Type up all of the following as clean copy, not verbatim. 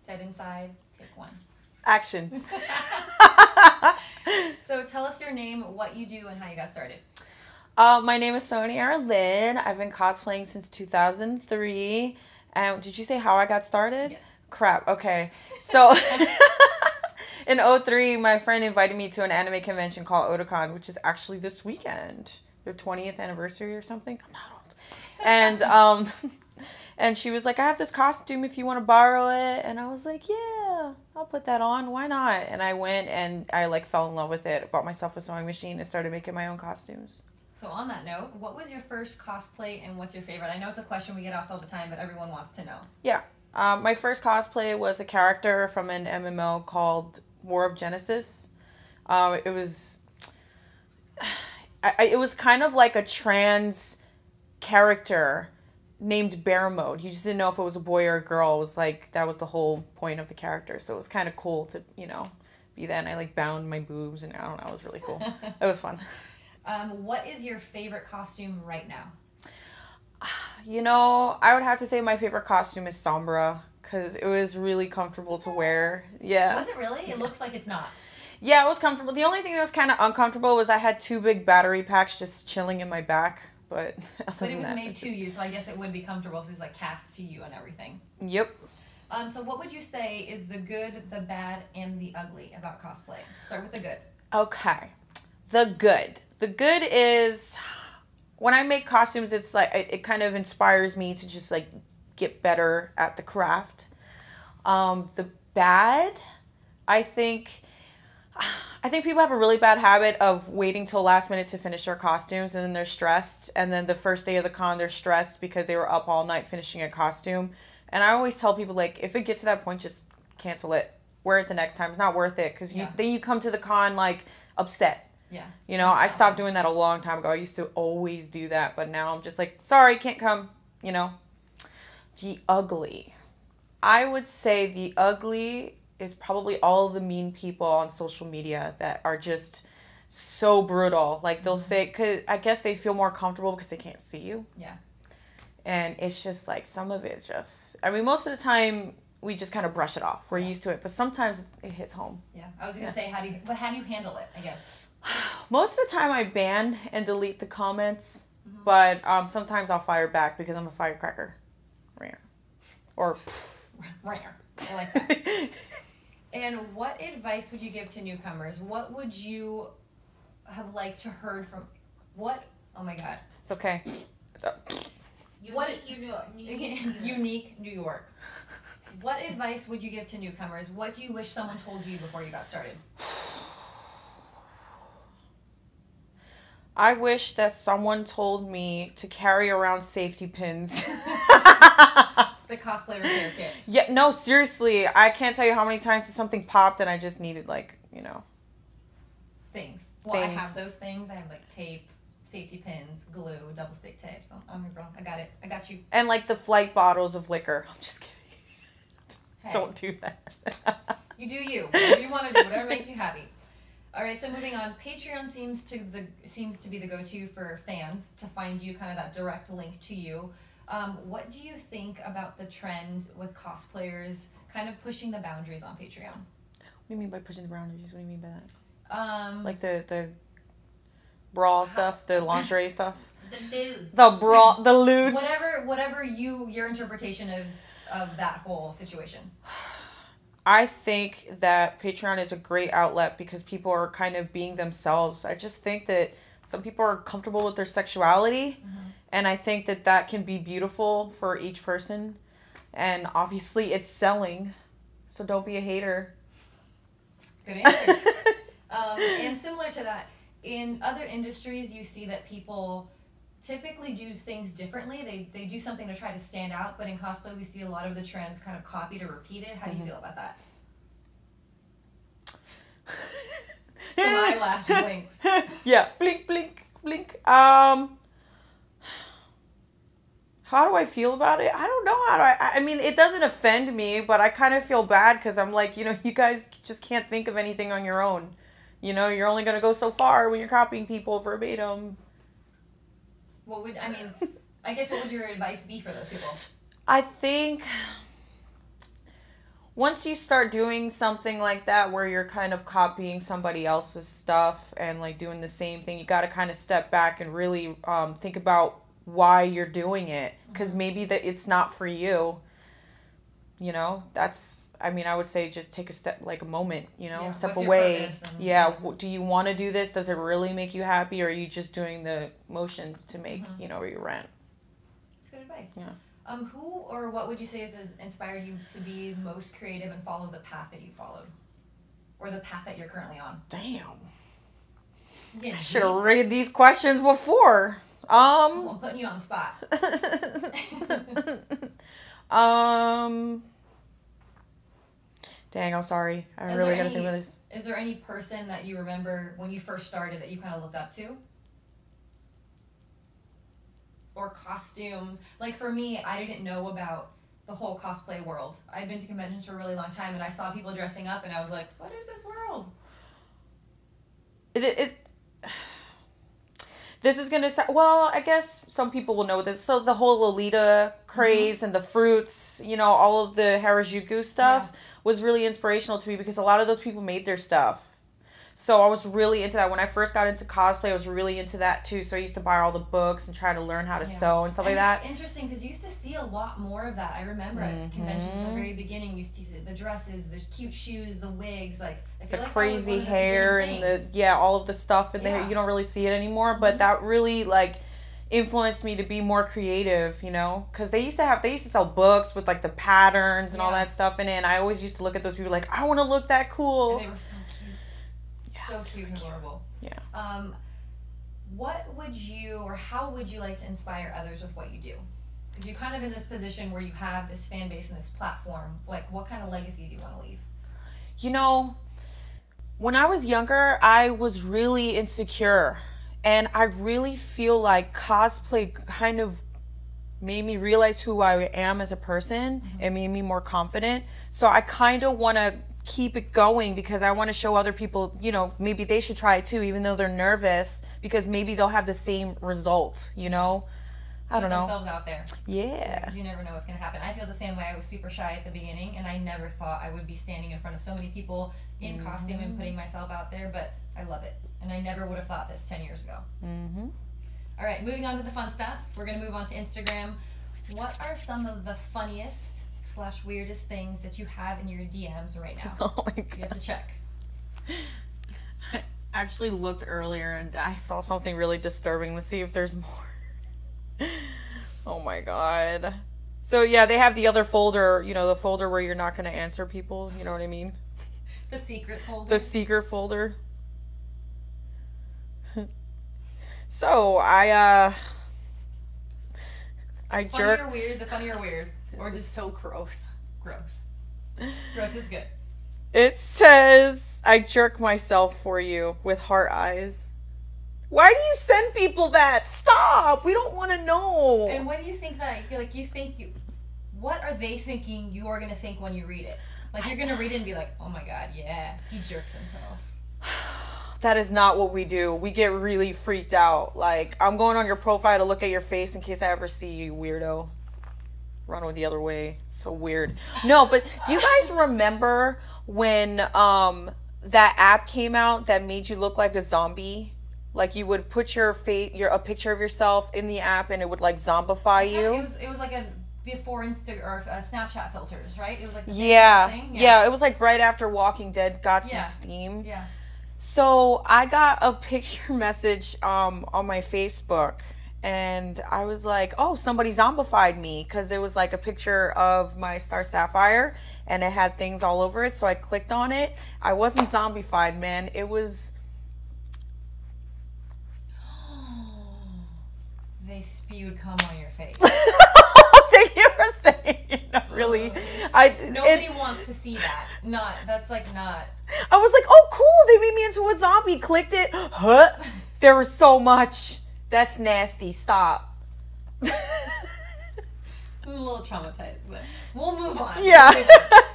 Dead inside. Take one. Action. So tell us your name, what you do, and how you got started. My name is Soni Aralynn. I've been cosplaying since 2003. And did you say how I got started? Yes. Crap. Okay. So in '03, my friend invited me to an anime convention called Otakon, which is actually this weekend. Their 20th anniversary or something. I'm not old. And and she was like, I have this costume if you want to borrow it. And I was like, yeah, I'll put that on. Why not? And I went and I like fell in love with it. Bought myself a sewing machine and started making my own costumes. So on that note, what was your first cosplay and what's your favorite? I know it's a question we get asked all the time, but everyone wants to know. Yeah. My first cosplay was a character from an MMO called War of Genesis. It was kind of like a trans character named Bear Mode. You just didn't know if it was a boy or a girl. It was like, that was the whole point of the character. So it was kind of cool to, be that. And I like bound my boobs and I don't know, it was really cool. It was fun. What is your favorite costume right now? I would have to say my favorite costume is Sombra because it was really comfortable to wear. Yeah. Was it really? It looks like it's not. Yeah, it was comfortable. The only thing that was kind of uncomfortable was I had 2 big battery packs just chilling in my back. But it was made to you, so I guess it would be comfortable if it was like cast to you and everything. Yep. So what would you say is the good, the bad, and the ugly about cosplay? Start with the good. Okay. The good. The good is when I make costumes, it's like it kind of inspires me to just like get better at the craft. The bad, I think people have a really bad habit of waiting till last minute to finish their costumes, and then they're stressed, and then the first day of the con they're stressed because they were up all night finishing a costume. And I always tell people, like, if it gets to that point, just cancel it. Wear it the next time. It's not worth it because then you come to the con like upset. Yeah. I stopped doing that a long time ago. I used to always do that, but now I'm just like, sorry, can't come. The ugly. I would say the ugly is probably all the mean people on social media that are just so brutal. Like they'll say, cause I guess they feel more comfortable because they can't see you. Yeah. And it's just like some of it's just, most of the time we just kind of brush it off. We're used to it, but sometimes it hits home. Yeah. I was gonna say, how do you handle it? I guess. Most of the time I ban and delete the comments, but sometimes I'll fire back because I'm a firecracker. Or rare. I like that. And what advice would you give to newcomers? What would you have liked to heard from what? Oh my God. It's okay. Unique New York. What advice would you give to newcomers? What do you wish someone told you before you got started? I wish that someone told me to carry around safety pins. The cosplay repair kit. Yeah, no, seriously. I can't tell you how many times something popped and I just needed, things. Well, I have those things. I have, tape, safety pins, glue, double stick tape. So, girl, I got it. I got you. And, the flight bottles of liquor. I'm just kidding. Hey. Don't do that. You do you. Whatever you want to do. Whatever makes you happy. All right, so moving on. Patreon seems to be the go-to for fans to find you, kind of that direct link to you. What do you think about the trend with cosplayers kind of pushing the boundaries on Patreon? What do you mean by pushing the boundaries? What do you mean by that? Like the brawl stuff, the lingerie stuff, the nude, the brawl, the lewds. Whatever your interpretation is of that whole situation. I think that Patreon is a great outlet because people are kind of being themselves. I just think that some people are comfortable with their sexuality, and I think that can be beautiful for each person. And obviously, it's selling, so don't be a hater. Good answer. And similar to that, in other industries, you see that people typically do things differently. They do something to try to stand out, but in cosplay, we see a lot of the trends kind of copied or repeated. How do you feel about that? Some eyelash blinks. Yeah, blink, blink, blink. How do I feel about it? I don't know how do I mean, it doesn't offend me, but I kind of feel bad because I'm like, you guys just can't think of anything on your own. You're only going to go so far when you're copying people verbatim. I guess what would your advice be for those people? I think once you start doing something like that where you're kind of copying somebody else's stuff and like doing the same thing, you got to kind of step back and really think about why you're doing it, because maybe that it's not for you. You know, that's, I mean, I would say just take a step, like a moment, you know, step away. Do you want to do this? Does it really make you happy, or are you just doing the motions to make, you know, your rent? That's good advice. Yeah. Who or what would you say has inspired you to be most creative and follow the path that you followed? Or the path that you're currently on? Damn. Yeah, I should have read these questions before. I'm putting you on the spot. Dang, I'm sorry. I really gotta think about this. Is there any person that you remember when you first started that you kind of looked up to? Or costumes? Like for me, I didn't know about the whole cosplay world. I'd been to conventions for a really long time, and I saw people dressing up, and I was like, what is this world? This is gonna sound, well, I guess some people will know this. So the whole Lolita craze and the fruits, you know, all of the Harajuku stuff was really inspirational to me, because a lot of those people made their stuff. So I was really into that. When I first got into cosplay, I was really into that too. So I used to buy all the books and try to learn how to sew and stuff like that. It's interesting because you used to see a lot more of that. I remember at conventions in the very beginning, you used to see the dresses, the cute shoes, the wigs, like I feel the like crazy hair and all of the stuff in the hair. You don't really see it anymore, but that really like influenced me to be more creative, you know, because they used to sell books with like the patterns and all that stuff in it, and I always used to look at those people like, I want to look that cool. And they were so cute. So cute and adorable. Yeah. What would you, or how would you like to inspire others with what you do? Because you're kind of in this position where you have this fan base and this platform. Like, what kind of legacy do you want to leave? You know, when I was younger, I was really insecure. And I really feel like cosplay kind of made me realize who I am as a person and made me more confident. So I kind of want to keep it going, because I want to show other people, you know, maybe they should try it too, even though they're nervous, because maybe they'll have the same result, you know? I don't know. Put themselves out there. Yeah. Because you never know what's going to happen. I feel the same way. I was super shy at the beginning, and I never thought I would be standing in front of so many people in costume and putting myself out there, but I love it. And I never would have thought this 10 years ago. All right, moving on to the fun stuff. We're going to move on to Instagram. What are some of the funniest / weirdest things that you have in your DMs right now? Oh my God. You have to check. I actually looked earlier and I saw something really disturbing. Let's see if there's more. Oh my God. So yeah, they have the other folder, you know, the folder where you're not going to answer people. You know what I mean? The secret folder. The secret folder. So I Funny or weird? Is it funny or weird? Or just so gross. Gross. Gross is good. It says, I jerk myself for you with heart eyes. Why do you send people that? Stop! We don't want to know. And what do you think that, like, what are they thinking you are going to think when you read it? Like, you're going to read it and be like, oh my God, yeah, he jerks himself. That is not what we do. We get really freaked out. Like, I'm going on your profile to look at your face in case I ever see you, weirdo. Run the other way. So weird. No, but do you guys remember when that app came out that made you look like a zombie? Like, you would put a picture of yourself in the app and it would like zombify you. It was like a before Snapchat filters, right? It was like the same thing. Yeah, it was like right after Walking Dead got some steam. Yeah. So I got a picture message on my Facebook, and I was like, oh, somebody zombified me, because it was like a picture of my Star Sapphire and it had things all over it. So I clicked on it. I wasn't zombified, man. It was... They spewed cum on your face. Thank you for saying it. Not really. Nobody wants to see that. That's not. I was like, oh, cool. They made me into a zombie. Clicked it. Huh? There was so much. That's nasty. Stop. I'm a little traumatized, but we'll move on. Yeah.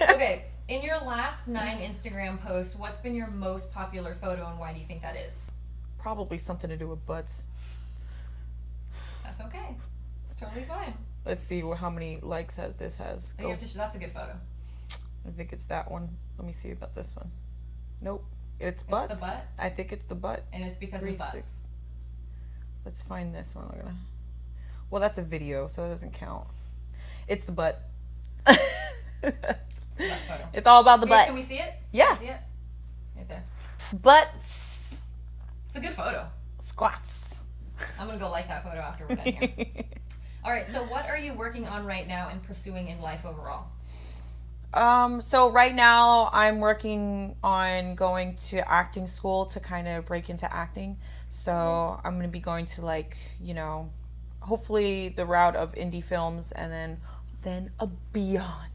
Okay. In your last 9 Instagram posts, what's been your most popular photo, and why do you think that is? Probably something to do with butts. That's okay. It's totally fine. Let's see how many likes this has. That's a good photo. I think it's that one. Let me see about this one. Nope. It's butts. It's the butt? I think it's the butt. And it's because of butts. Let's find this one. Well, that's a video, so that doesn't count. It's the butt. It's all about the butt. Can we see it? Yeah. Can we see it? Right there. Butts. It's a good photo. Squats. I'm going to go like that photo after we're done here. All right, so what are you working on right now and pursuing in life overall? So right now I'm working on going to acting school to kind of break into acting. So I'm going to be going to, like, you know, hopefully the route of indie films and then a beyond.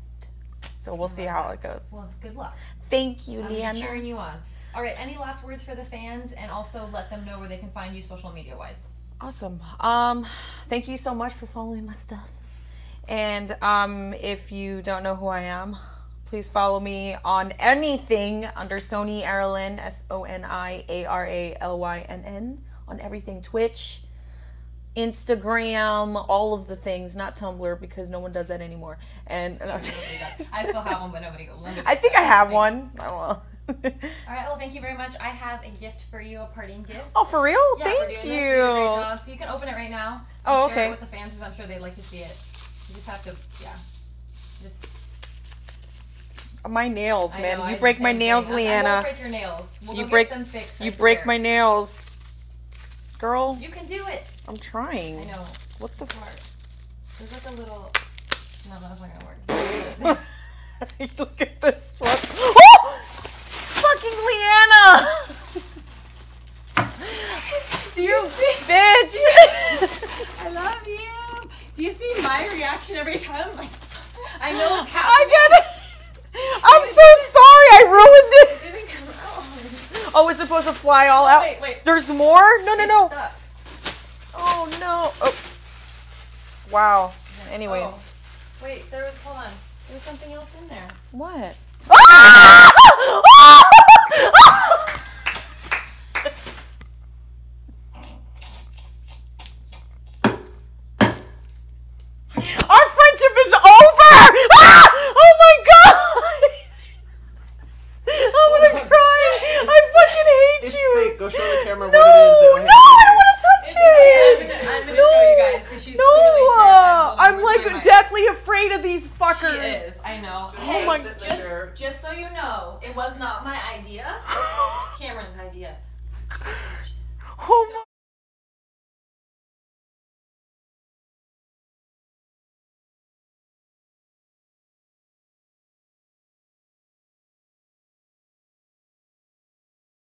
So we'll see how it goes. Well, good luck. Thank you, I'm Leanna. cheering you on. All right, any last words for the fans, and also let them know where they can find you social media wise? Awesome. Thank you so much for following my stuff. And if you don't know who I am, please follow me on anything under Soni Aralynn, SoniAralynn, on everything. Twitch, Instagram, all of the things. Not Tumblr, because no one does that anymore. And I still have one, but nobody. I think I have one. Oh, well. All right. Well, thank you very much. I have a gift for you, a parting gift. Oh, for real? Yeah, thank for doing you. This. You did a great job. So you can open it right now. Oh, share okay. It with the fans, because I'm sure they'd like to see it. You just have to, just. My nails, man. I know, you break my nails, Leanna. I won't break your nails. We'll you go break get them fixed. You break my nails, girl. You can do it. I'm trying. I know. What the fuck? There's like a little. No, that's not gonna work. Look at this one. Oh! Fucking Leanna! Do you see? Bitch! I love you. Do you see my reaction every time? Like, I know it's happening. I get it. I'm so sorry. I ruined it. It didn't come out. Oh, it's supposed to fly all out. Wait. There's more? No. Stuck. Oh no. Oh. Wow. Anyways. Oh. Wait, hold on. There was something else in there. What? Our friendship is over! Oh my god! I'm gonna cry! I fucking hate you! Fake. Go show the camera No, what it is. no, I want to touch it! I'm gonna show you guys, because she's clearly terrified. I'm like deathly afraid of these fuckers. She is, I know. Just Hey, my just so you know, it was not my idea. It was Cameron's idea. Oh my